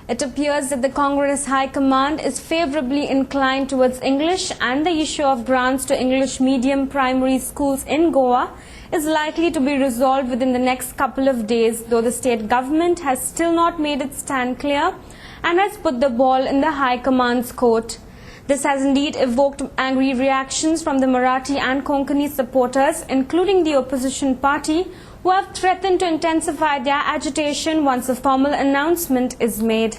It appears that the Congress High Command is favourably inclined towards English, and the issue of grants to English medium primary schools in Goa is likely to be resolved within the next couple of days, though the state government has still not made its stand clear and has put the ball in the High Command's court. This has indeed evoked angry reactions from the Marathi and Konkani supporters, including the opposition party, who have threatened to intensify their agitation once a formal announcement is made.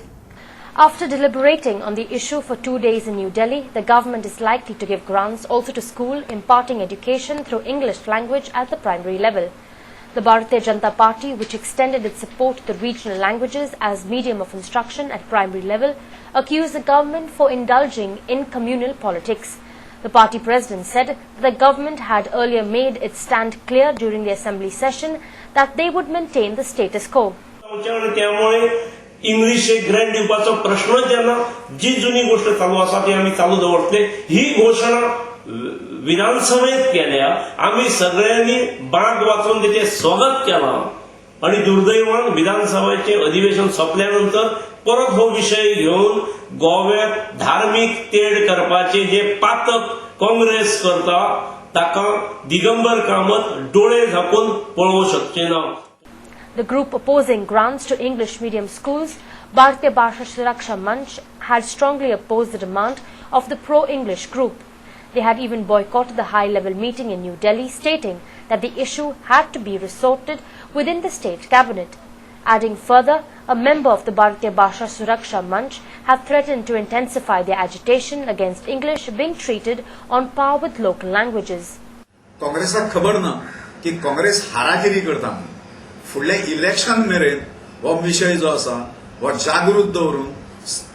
After deliberating on the issue for 2 days in New Delhi, the government is likely to give grants also to school imparting education through English language at the primary level. The Bharatiya Janata Party, which extended its support to the regional languages as medium of instruction at primary level, accused the government for indulging in communal politics. The party president said that the government had earlier made its stand clear during the assembly session that they would maintain the status quo. English Grant दिवपाचो प्रश्न जेन्ना जी जुनी गोष्ट चालू आसा ती आमी चालू दवरतले ही घोषणा विधानसभेत केल्या आमी सगळ्यांनी बाग वाचून तेचे स्वागत केलां आणि दुर्दैवान विधानसभेचे अधिवेशन सोंपल्यानंतर परत हो विषय घेऊन गोव्यात धार्मिक तेड करपाचे जे पातक काँग्रेस करता ताका दिगंबर कामत डोळे झाकून पळोवंक शकचे ना. The group opposing grants to English medium schools, Bharatiya Bhasha Suraksha Manch, had strongly opposed the demand of the pro-English group. They had even boycotted the high-level meeting in New Delhi, stating that the issue had to be resorted within the state cabinet. Adding further, a member of the Bharatiya Bhasha Suraksha Manch have threatened to intensify their agitation against English being treated on par with local languages. काँग्रेसाक खबर ना की काँग्रेस हारागिरी करता. फुडल्या election मेरेन हो विषय जो आसा हो जागृत दवरून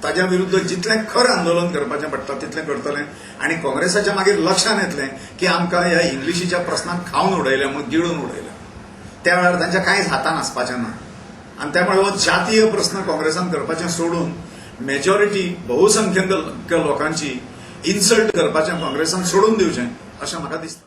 ताच्या विरुद्ध जितलें खरें आंदोलन करपाचें पडटा तितलें करतलें आनी काँग्रेसाच्या मागीर लक्षांत येतलें की आमकां ह्या इंग्लिशीच्या प्रस्नाक खावन उडयल्या म्हणून गिळून उडयल्या. त्या वेळार तांच्या कांयच हातान आसपाचें ना आनी त्यामुळे हो जातीय प्रस्न काँग्रेसान करपाचें सोडून मेजॉरिटी बहुसंख्यक लोकांची इन्सल्ट करपाचें काँग्रेसान सोडून दिवचें अशें म्हाका दिसता.